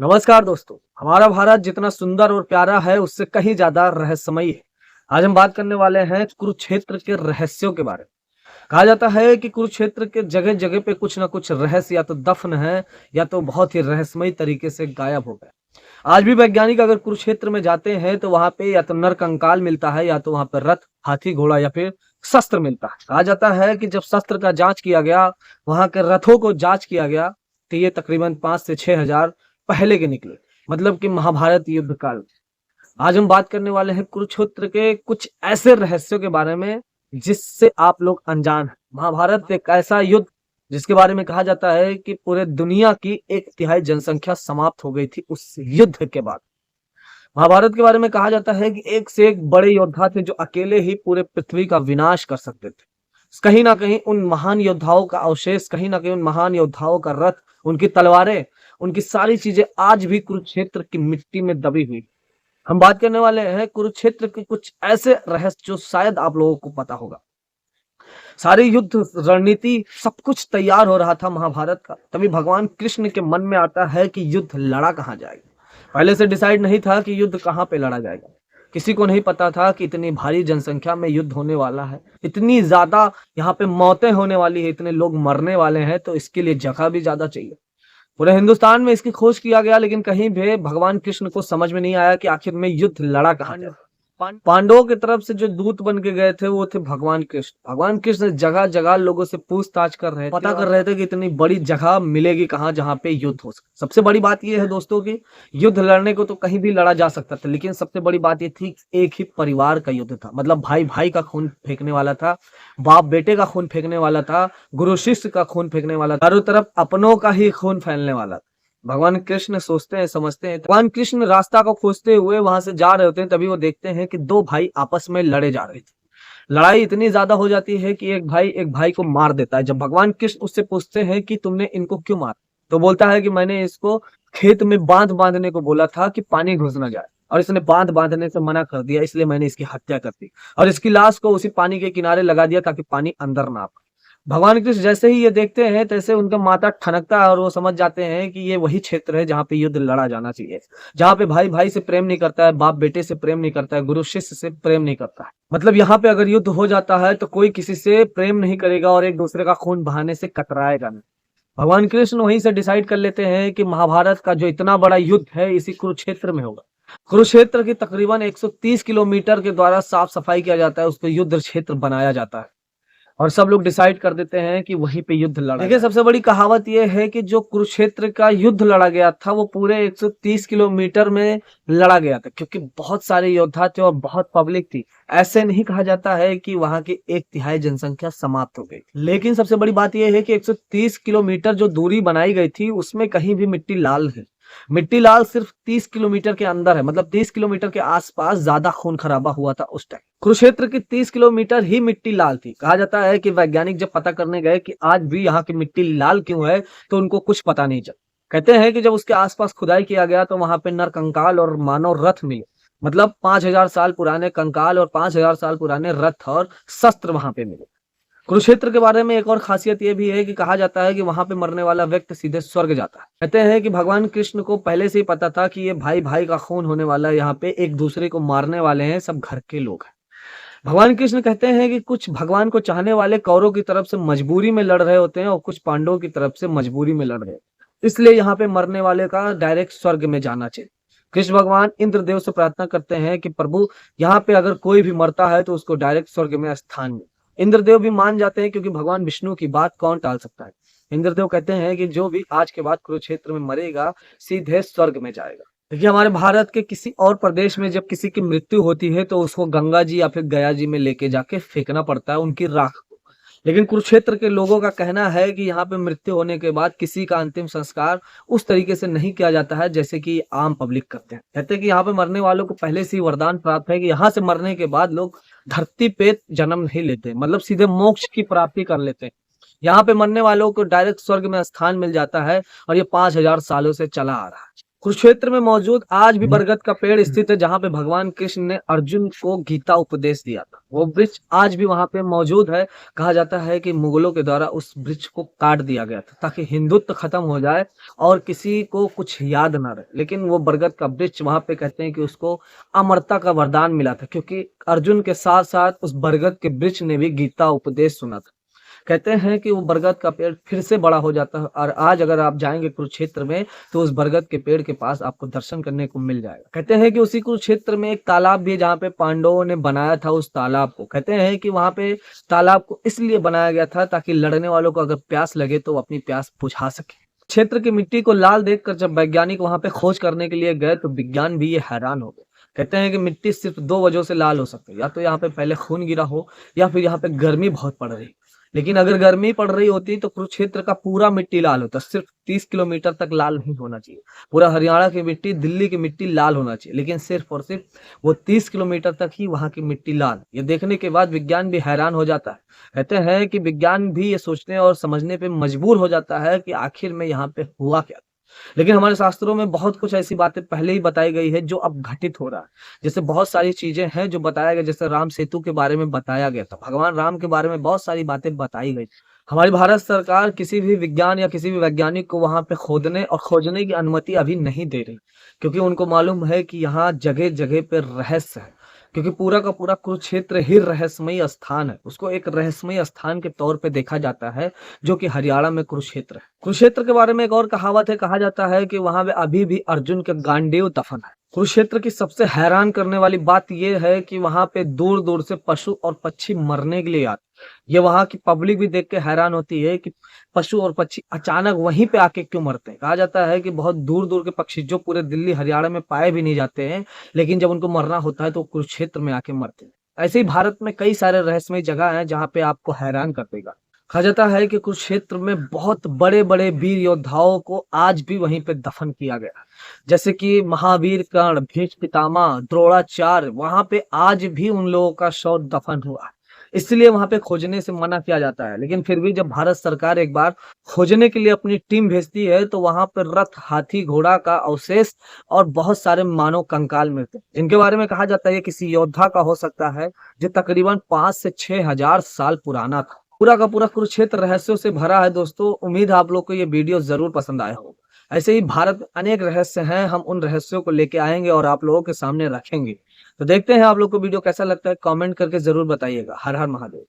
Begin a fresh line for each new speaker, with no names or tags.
नमस्कार दोस्तों। हमारा भारत जितना सुंदर और प्यारा है उससे कहीं ज्यादा रहस्यमयी है। आज हम बात करने वाले हैं कुरुक्षेत्र के रहस्यों के बारे में। कहा जाता है कि कुरुक्षेत्र के जगह जगह पे कुछ ना कुछ रहस्य या तो दफन है या तो बहुत ही रहस्यमयी तरीके से गायब हो गए। आज भी वैज्ञानिक अगर कुरुक्षेत्र में जाते हैं तो वहां पे या तो नर कंकाल मिलता है या तो वहां पर रथ, हाथी, घोड़ा या फिर शस्त्र मिलता है। कहा जाता है कि जब शस्त्र का जांच किया गया, वहां के रथों को जांच किया गया, तो ये तकरीबन 5 से 6 हजार पहले के निकले, मतलब कि महाभारत युद्ध काल। आज हम बात करने वाले हैं कुरुक्षेत्र के कुछ ऐसे रहस्यों के बारे में जिससे आप लोग अनजान हैं। महाभारत एक ऐसा युद्ध जिसके बारे में कहा जाता है कि पूरे दुनिया की 1/3 जनसंख्या समाप्त हो गई थी उस युद्ध के बाद। महाभारत के बारे में कहा जाता है कि एक से एक बड़े योद्धा थे जो अकेले ही पूरे पृथ्वी का विनाश कर सकते थे। कहीं ना कहीं उन महान योद्धाओं का अवशेष, कहीं ना कहीं उन महान योद्धाओं का रथ, उनकी तलवारें, उनकी सारी चीजें आज भी कुरुक्षेत्र की मिट्टी में दबी हुई। हम बात करने वाले हैं कुरुक्षेत्र के कुछ ऐसे रहस्य जो शायद आप लोगों को पता होगा। सारी युद्ध रणनीति सब कुछ तैयार हो रहा था महाभारत का, तभी भगवान कृष्ण के मन में आता है कि युद्ध लड़ा कहाँ जाएगा। पहले से डिसाइड नहीं था कि युद्ध कहाँ पे लड़ा जाएगा। किसी को नहीं पता था कि इतनी भारी जनसंख्या में युद्ध होने वाला है, इतनी ज्यादा यहाँ पे मौतें होने वाली है, इतने लोग मरने वाले हैं, तो इसके लिए जगह भी ज्यादा चाहिए। पूरे हिंदुस्तान में इसकी खोज किया गया, लेकिन कहीं भी भगवान कृष्ण को समझ में नहीं आया कि आखिर में युद्ध लड़ा कहाँ जाए। पांडवों की तरफ से जो दूत बन के गए थे वो थे भगवान कृष्ण। भगवान कृष्ण जगह जगह लोगों से पूछताछ कर रहे थे, पता कर रहे थे कि इतनी बड़ी जगह मिलेगी कहाँ जहाँ पे युद्ध हो सके। सबसे बड़ी बात यह है दोस्तों की युद्ध लड़ने को तो कहीं भी लड़ा जा सकता था, लेकिन सबसे बड़ी बात यह थी एक ही परिवार का युद्ध था। मतलब भाई भाई का खून फेंकने वाला था, बाप बेटे का खून फेंकने वाला था, गुरु शिष्य का खून फेंकने वाला था, चारों तरफ अपनों का ही खून फैलने वाला था। भगवान कृष्ण सोचते हैं, समझते हैं। भगवान कृष्ण रास्ता को खोजते हुए वहां से जा रहे होते हैं, तभी वो देखते हैं कि दो भाई आपस में लड़े जा रहे थे। लड़ाई इतनी ज्यादा हो जाती है कि एक भाई को मार देता है। जब भगवान कृष्ण उससे पूछते हैं कि तुमने इनको क्यों मारा, तो बोलता है कि मैंने इसको खेत में बांध बांधने को बोला था कि पानी घुस ना जाए, और इसने बांध बांधने से मना कर दिया, इसलिए मैंने इसकी हत्या कर दी और इसकी लाश को उसी पानी के किनारे लगा दिया ताकि पानी अंदर ना आ पाए। भगवान कृष्ण जैसे ही ये देखते हैं तैसे उनका माथा ठनकता है और वो समझ जाते हैं कि ये वही क्षेत्र है जहाँ पे युद्ध लड़ा जाना चाहिए, जहाँ पे भाई भाई से प्रेम नहीं करता है, बाप बेटे से प्रेम नहीं करता है, गुरु शिष्य से प्रेम नहीं करता है। मतलब यहाँ पे अगर युद्ध हो जाता है तो कोई किसी से प्रेम नहीं करेगा और एक दूसरे का खून बहाने से कतराएगा नहीं। भगवान कृष्ण वहीं से डिसाइड कर लेते हैं कि महाभारत का जो इतना बड़ा युद्ध है इसी कुरुक्षेत्र में होगा। कुरुक्षेत्र की तकरीबन 130 किलोमीटर के द्वारा साफ सफाई किया जाता है, उसको युद्ध क्षेत्र बनाया जाता है और सब लोग डिसाइड कर देते हैं कि वहीं पे युद्ध लड़ा। देखिए सबसे बड़ी कहावत यह है कि जो कुरुक्षेत्र का युद्ध लड़ा गया था वो पूरे 130 किलोमीटर में लड़ा गया था, क्योंकि बहुत सारे योद्धा थे और बहुत पब्लिक थी। ऐसे नहीं कहा जाता है कि वहां की 1/3 जनसंख्या समाप्त हो गई, लेकिन सबसे बड़ी बात यह है कि 130 किलोमीटर जो दूरी बनाई गई थी उसमें कहीं भी मिट्टी लाल है। मिट्टी लाल सिर्फ 30 किलोमीटर के अंदर है, मतलब 30 किलोमीटर के आसपास ज्यादा खून खराबा हुआ था उस टाइम। कुरुक्षेत्र की 30 किलोमीटर ही मिट्टी लाल थी। कहा जाता है कि वैज्ञानिक जब पता करने गए कि आज भी यहाँ की मिट्टी लाल क्यों है, तो उनको कुछ पता नहीं चला। कहते हैं कि जब उसके आसपास खुदाई किया गया तो वहां पे नर कंकाल और मानव रथ मिले। मतलब 5,000 साल पुराने कंकाल और 5,000 साल पुराने रथ और शस्त्र वहां पे मिले। कुरुक्षेत्र के बारे में एक और खासियत यह भी है कि कहा जाता है कि वहां पे मरने वाला व्यक्ति सीधे स्वर्ग जाता है। कहते हैं कि भगवान कृष्ण को पहले से ही पता था कि ये भाई भाई का खून होने वाला है, यहाँ पे एक दूसरे को मारने वाले हैं, सब घर के लोग हैं। भगवान कृष्ण कहते हैं कि कुछ भगवान को चाहने वाले कौरवों की तरफ से मजबूरी में लड़ रहे होते हैं और कुछ पांडवों की तरफ से मजबूरी में लड़ रहे हैं, इसलिए यहाँ पे मरने वाले का डायरेक्ट स्वर्ग में जाना चाहिए। कृष्ण भगवान इंद्रदेव से प्रार्थना करते हैं कि प्रभु यहाँ पे अगर कोई भी मरता है तो उसको डायरेक्ट स्वर्ग में स्थान मिले। इंद्रदेव भी मान जाते हैं, क्योंकि भगवान विष्णु की बात कौन टाल सकता है। इंद्रदेव कहते हैं कि जो भी आज के बाद कुरुक्षेत्र में मरेगा सीधे स्वर्ग में जाएगा। देखिए हमारे भारत के किसी और प्रदेश में जब किसी की मृत्यु होती है तो उसको गंगा जी या फिर गया जी में लेके जाके फेंकना पड़ता है उनकी राख को, लेकिन कुरुक्षेत्र के लोगों का कहना है कि यहाँ पे मृत्यु होने के बाद किसी का अंतिम संस्कार उस तरीके से नहीं किया जाता है जैसे कि आम पब्लिक करते हैं। कहते हैं कि यहाँ पे मरने वालों को पहले से ही वरदान प्राप्त है कि यहाँ से मरने के बाद लोग धरती पे जन्म नहीं लेते, मतलब सीधे मोक्ष की प्राप्ति कर लेते हैं। यहाँ पे मरने वालों को डायरेक्ट स्वर्ग में स्थान मिल जाता है और ये 5,000 सालों से चला आ रहा है। कुरुक्षेत्र में मौजूद आज भी बरगद का पेड़ स्थित है, जहाँ पे भगवान कृष्ण ने अर्जुन को गीता उपदेश दिया था। वो वृक्ष आज भी वहां पे मौजूद है। कहा जाता है कि मुगलों के द्वारा उस वृक्ष को काट दिया गया था ताकि हिंदुत्व खत्म हो जाए और किसी को कुछ याद ना रहे। लेकिन वो बरगद का वृक्ष वहां पे कहते हैं कि उसको अमरता का वरदान मिला था, क्योंकि अर्जुन के साथ साथ उस बरगद के वृक्ष ने भी गीता उपदेश सुना था। कहते हैं कि वो बरगद का पेड़ फिर से बड़ा हो जाता है, और आज अगर आप जाएंगे कुरुक्षेत्र में तो उस बरगद के पेड़ के पास आपको दर्शन करने को मिल जाएगा। कहते हैं कि उसी कुरुक्षेत्र में एक तालाब भी है, जहाँ पे पांडवों ने बनाया था उस तालाब को। कहते हैं कि वहां पे तालाब को इसलिए बनाया गया था ताकि लड़ने वालों को अगर प्यास लगे तो वो अपनी प्यास बुझा सके। क्षेत्र की मिट्टी को लाल देखकर जब वैज्ञानिक वहां पे खोज करने के लिए गए तो विज्ञान भी ये हैरान हो गए। कहते हैं कि मिट्टी सिर्फ दो वजहों से लाल हो सकती है, या तो यहाँ पे पहले खून गिरा हो या फिर यहाँ पे गर्मी बहुत पड़ रही। लेकिन अगर गर्मी पड़ रही होती तो कुरुक्षेत्र का पूरा मिट्टी लाल होता। सिर्फ 30 किलोमीटर तक लाल नहीं होना चाहिए, पूरा हरियाणा की मिट्टी, दिल्ली की मिट्टी लाल होना चाहिए, लेकिन सिर्फ और सिर्फ वो 30 किलोमीटर तक ही वहां की मिट्टी लाल। ये देखने के बाद विज्ञान भी हैरान हो जाता है। कहते हैं कि विज्ञान भी ये सोचने और समझने पे मजबूर हो जाता है कि आखिर में यहाँ पे हुआ क्या। लेकिन हमारे शास्त्रों में बहुत कुछ ऐसी बातें पहले ही बताई गई है जो अब घटित हो रहा है। जैसे बहुत सारी चीजें हैं जो बताया गया, जैसे राम सेतु के बारे में बताया गया था, भगवान राम के बारे में बहुत सारी बातें बताई गई। हमारी भारत सरकार किसी भी विज्ञान या किसी भी वैज्ञानिक को वहां पे खोदने और खोजने की अनुमति अभी नहीं दे रही, क्योंकि उनको मालूम है कि यहाँ जगह जगह पे रहस्य है। क्योंकि पूरा का पूरा कुरुक्षेत्र ही रहस्यमयी स्थान है, उसको एक रहस्यमयी स्थान के तौर पे देखा जाता है, जो कि हरियाणा में कुरुक्षेत्र है। कुरुक्षेत्र के बारे में एक और कहावत है, कहा जाता है कि वहां पे अभी भी अर्जुन के गांडीव दफन है। कुरुक्षेत्र की सबसे हैरान करने वाली बात यह है कि वहां पे दूर दूर से पशु और पक्षी मरने के लिए आते। ये वहां की पब्लिक भी देख के हैरान होती है कि पशु और पक्षी अचानक वहीं पे आके क्यों मरते हैं। कहा जाता है कि बहुत दूर दूर के पक्षी जो पूरे दिल्ली हरियाणा में पाए भी नहीं जाते हैं, लेकिन जब उनको मरना होता है तो कुरुक्षेत्र में आके मरते हैं। ऐसे ही भारत में कई सारे रहस्यमय जगह हैं जहाँ पे आपको हैरान कर देगा। कहा जाता है कि कुरुक्षेत्र में बहुत बड़े बड़े वीर योद्धाओं को आज भी वहीं पे दफन किया गया, जैसे कि महावीर कर्ण, भीष्म पितामह, द्रोणाचार्य, वहां पे आज भी उन लोगों का शव दफन हुआ है। इसलिए वहां पे खोजने से मना किया जाता है। लेकिन फिर भी जब भारत सरकार एक बार खोजने के लिए अपनी टीम भेजती है तो वहां पर रथ, हाथी, घोड़ा का अवशेष और बहुत सारे मानव कंकाल मिलते हैं, जिनके बारे में कहा जाता है ये किसी योद्धा का हो सकता है जो तकरीबन 5 से 6 हजार साल पुराना था। पूरा का पूरा कुरुक्षेत्र रहस्यों से भरा है दोस्तों। उम्मीद है आप लोग को ये वीडियो जरूर पसंद आया होगा। ऐसे ही भारत में अनेक रहस्य हैं, हम उन रहस्यों को लेके आएंगे और आप लोगों के सामने रखेंगे। तो देखते हैं आप लोग को वीडियो कैसा लगता है, कमेंट करके जरूर बताइएगा। हर हर महादेव।